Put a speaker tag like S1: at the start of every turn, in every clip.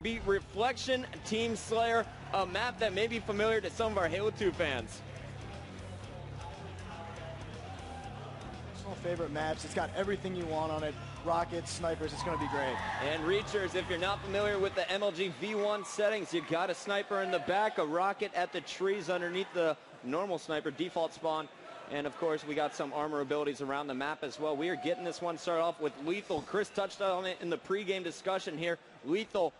S1: Beat Reflection Team Slayer, a map that may be familiar to some of our Halo 2 fans.
S2: Personal favorite maps. It's got everything you want on it. Rockets, snipers, it's going to be great.
S1: And Reachers, if you're not familiar with the MLG V1 settings, you got a sniper in the back, a rocket at the trees underneath the normal sniper default spawn. And of course, we got some armor abilities around the map as well. We are getting this one started off with Lethal. Chris touched on it in the pregame discussion here. Lethal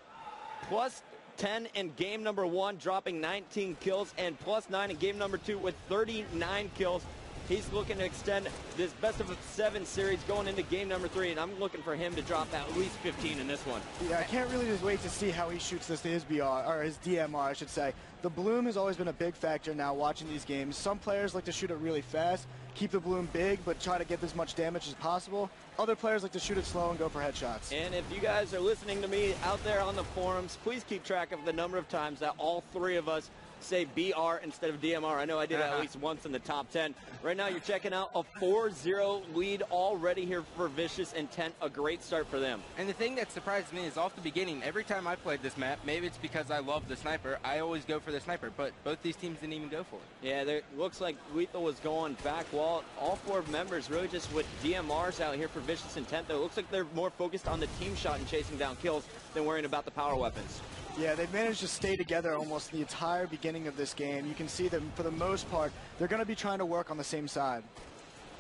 S1: plus 10 in game number 1, dropping 19 kills, and plus 9 in game number 2 with 39 kills. He's looking to extend this best of 7 series going into game number 3, and I'm looking for him to drop at least 15 in this one.
S2: Yeah, I can't really just wait to see how he shoots this to his BR, or his DMR, I should say. The bloom has always been a big factor now watching these games. Some players like to shoot it really fast, keep the bloom big, but try to get as much damage as possible. Other players like to shoot it slow and go for headshots.
S1: And if you guys are listening to me out there on the forums, please keep track of the number of times that all 3 of us say BR instead of DMR. I know I did it at least once in the top 10. Right now you're checking out a 4-0 lead already here for Vicious Intent. A great start for them.
S3: And the thing that surprised me is off the beginning, every time I played this map, maybe it's because I love the sniper, I always go for the sniper, but both these teams didn't even go for it.
S1: Yeah, there looks like Lethal was going back wall. All 4 members really just with DMRs out here for Vicious Intent, though. It looks like they're more focused on the team shot and chasing down kills than worrying about the power weapons.
S2: Yeah, they've managed to stay together almost the entire beginning of this game. You can see that for the most part, they're going to be trying to work on the same side.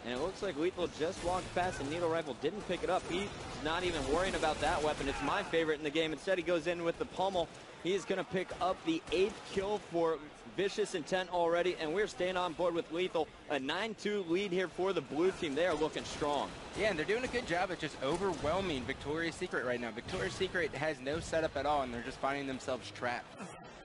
S1: And it looks like Lethal just walked past the needle rifle, didn't pick it up. He's not even worrying about that weapon. It's my favorite in the game. Instead, he goes in with the pummel. He's going to pick up the 8th kill for Vicious Intent already, and we're staying on board with Lethal. A 9-2 lead here for the blue team. They are looking strong.
S3: Yeah, and they're doing a good job at just overwhelming Victoria's Secret right now. Victoria's Secret has no setup at all, and they're just finding themselves trapped.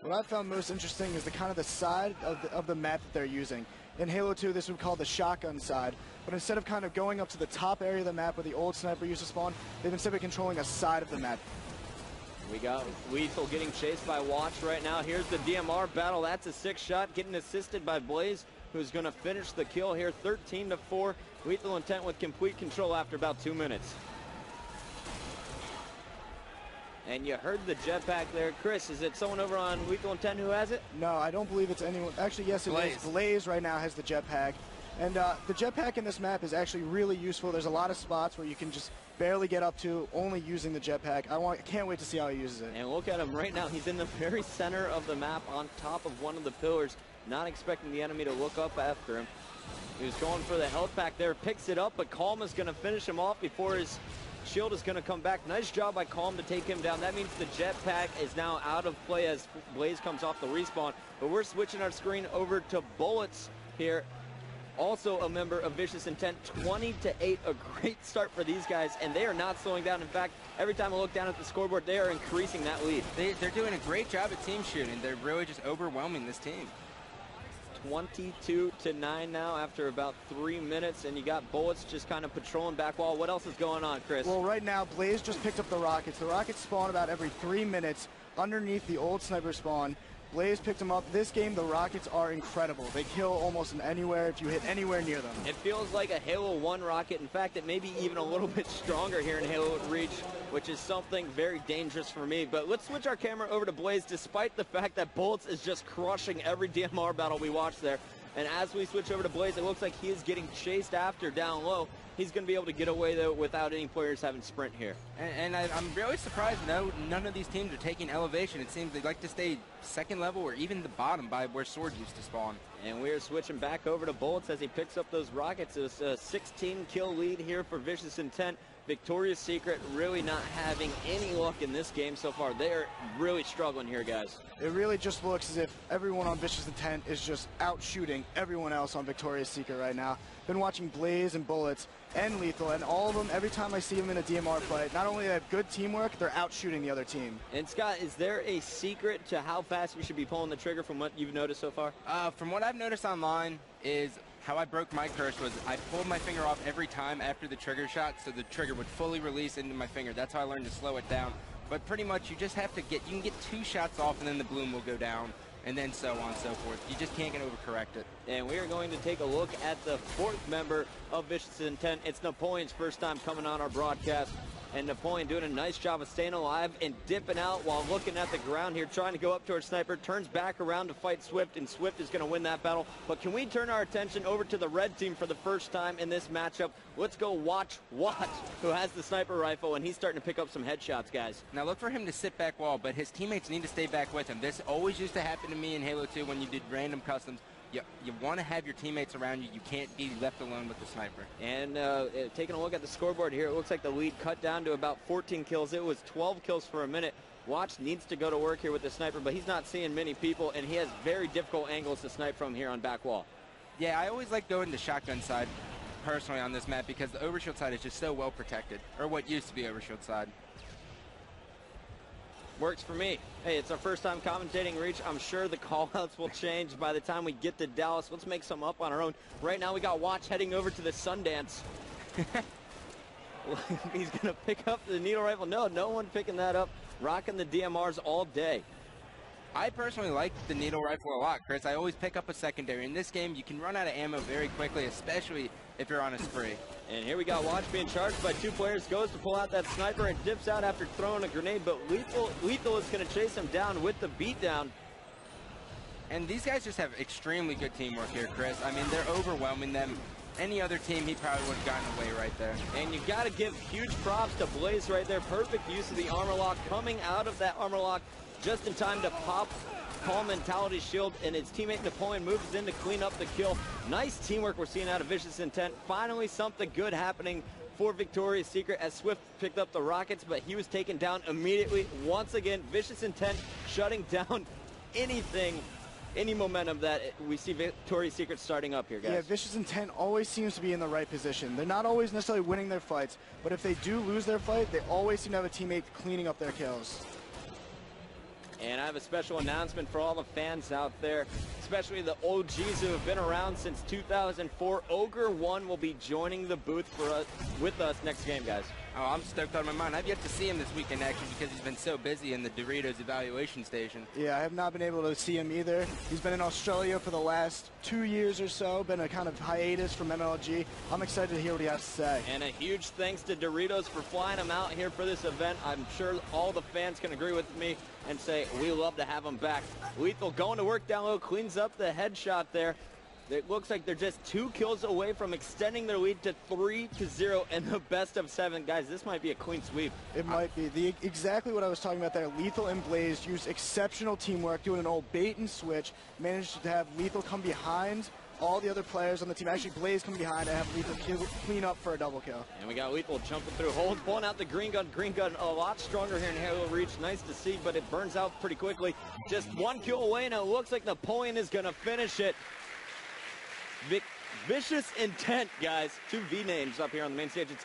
S2: What I found most interesting is the kind of the side of the map that they're using. In Halo 2, this would be called the shotgun side, but instead of kind of going up to the top area of the map where the old sniper used to spawn, they've instead been controlling a side of the map.
S1: We got Lethal getting chased by Watch right now. Here's the DMR battle. That's a 6 shot, getting assisted by Blaze, who's going to finish the kill here, 13-4. Lethal Intent with complete control after about 2 minutes. And you heard the jetpack there. Chris, is it someone over on Lethal Intent who has it?
S2: No, I don't believe it's anyone. Actually, yes, it is. Blaze right now has the jetpack. And the jetpack in this map is actually really useful. There's a lot of spots where you can just barely get up to only using the jetpack. I can't wait to see how he uses it.
S1: And look at him right now. He's in the very center of the map on top of one of the pillars, not expecting the enemy to look up after him. He was going for the health pack there, picks it up, but Calm is going to finish him off before his shield is going to come back. Nice job by Calm to take him down. That means the jetpack is now out of play as Blaze comes off the respawn. But we're switching our screen over to Bullets here. Also a member of Vicious Intent, 20-8, a great start for these guys, and they are not slowing down. In fact, every time I look down at the scoreboard, they are increasing that lead.
S3: They're doing a great job at team shooting. They're really just overwhelming this team.
S1: 22-9 now after about 3 minutes, and you got Bullets just kind of patrolling back wall. What else is going on, Chris?
S2: Well, right now, Blaze just picked up the rockets. The rockets spawn about every 3 minutes underneath the old sniper spawn. Blaze picked them up. This game, the rockets are incredible. They kill almost in anywhere if you hit anywhere near them.
S1: It feels like a Halo 1 rocket. In fact, it may be even a little bit stronger here in Halo Reach, which is something very dangerous for me. But let's switch our camera over to Blaze, despite the fact that Bullets is just crushing every DMR battle we watch there. And as we switch over to Blaze, it looks like he is getting chased after down low. He's going to be able to get away, though, without any players having sprint here.
S3: And I'm really surprised none of these teams are taking elevation. It seems they like to stay second level or even the bottom by where Sword used to spawn.
S1: And we're switching back over to Bullets as he picks up those rockets. It's a 16-kill lead here for Vicious Intent. Victoria's Secret really not having any luck in this game so far. They're really struggling here, guys.
S2: It really just looks as if everyone on Vicious Intent is just out shooting everyone else on Victoria's Secret right now. Been watching Blaze and Bullets and Lethal, and all of them, every time I see them in a DMR play, not only do they have good teamwork, they're out shooting the other team.
S1: And Scott, is there a secret to how fast you should be pulling the trigger from what you've noticed so far?
S3: From what I've noticed online is how I broke my curse was I pulled my finger off every time after the trigger shot, so the trigger would fully release into my finger. That's how I learned to slow it down. But pretty much you just have to you can get 2 shots off and then the bloom will go down, and then so on and so forth. You just can't get overcorrect it.
S1: And we are going to take a look at the 4th member of Vicious Intent. It's Napoleon's first time coming on our broadcast. And Napoleon doing a nice job of staying alive and dipping out while looking at the ground here, trying to go up towards Sniper, turns back around to fight Swift, and Swift is going to win that battle. But can we turn our attention over to the red team for the first time in this matchup? Let's go watch Watt, who has the sniper rifle, and he's starting to pick up some headshots, guys.
S3: Now look for him to sit back wall, but his teammates need to stay back with him. This always used to happen to me in Halo 2 when you did random customs. You want to have your teammates around you. You can't be left alone with the sniper.
S1: And taking a look at the scoreboard here, it looks like the lead cut down to about 14 kills. It was 12 kills for a minute. Watch needs to go to work here with the sniper, but he's not seeing many people, and he has very difficult angles to snipe from here on back wall.
S3: Yeah, I always like going to shotgun side personally on this map because the overshield side is just so well protected, or what used to be overshield side.
S1: Works for me. Hey, it's our first time commentating Reach. I'm sure the call-outs will change by the time we get to Dallas. Let's make some up on our own. Right now we got Watch heading over to the Sundance. He's going to pick up the needle rifle. No one picking that up. Rocking the DMRs all day.
S3: I personally like the needle rifle a lot, Chris. I always pick up a secondary. In this game, you can run out of ammo very quickly, especially if you're on a spree.
S1: And here we got Watch being charged by two players. Goes to pull out that sniper and dips out after throwing a grenade, but Lethal is going to chase him down with the beatdown.
S3: And these guys just have extremely good teamwork here, Chris. I mean, they're overwhelming them. Any other team, he probably would have gotten away right there.
S1: And you got to give huge props to Blaze right there. Perfect use of the armor lock, coming out of that armor lock just in time to pop Calm Mentality's shield, and his teammate Napoleon moves in to clean up the kill. Nice teamwork we're seeing out of Vicious Intent. Finally something good happening for Victoria's Secret as Swift picked up the rockets, but he was taken down immediately. Once again, Vicious Intent shutting down any momentum that we see Victoria's Secret starting up here, guys.
S2: Yeah, Vicious Intent always seems to be in the right position. They're not always necessarily winning their fights, but if they do lose their fight, they always seem to have a teammate cleaning up their kills.
S1: And I have a special announcement for all the fans out there, especially the OGs who have been around since 2004. Ogre 1 will be joining the booth with us next game, guys.
S3: Oh, I'm stoked out of my mind. I've yet to see him this weekend, actually, because he's been so busy in the Doritos evaluation station.
S2: Yeah, I have not been able to see him either. He's been in Australia for the last 2 years or so, been a kind of hiatus from MLG. I'm excited to hear what he has to say.
S1: And a huge thanks to Doritos for flying him out here for this event. I'm sure all the fans can agree with me and say we love to have him back. Lethal going to work down low, cleans up the headshot there. It looks like they're just 2 kills away from extending their lead to 3-0 and the best of 7. Guys, this might be a clean sweep.
S2: It might be. Exactly what I was talking about there. Lethal and Blaze used exceptional teamwork, doing an old bait and switch, managed to have Lethal come behind all the other players on the team. Actually, Blaze come behind and have Lethal clean up for a double kill.
S1: And we got Lethal jumping through holes, pulling out the green gun. Green gun a lot stronger here in Halo Reach. Nice to see, but it burns out pretty quickly. Just 1 kill away, and it looks like Napoleon is going to finish it. Vicious Intent, guys. 2 V names up here on the main stage. It's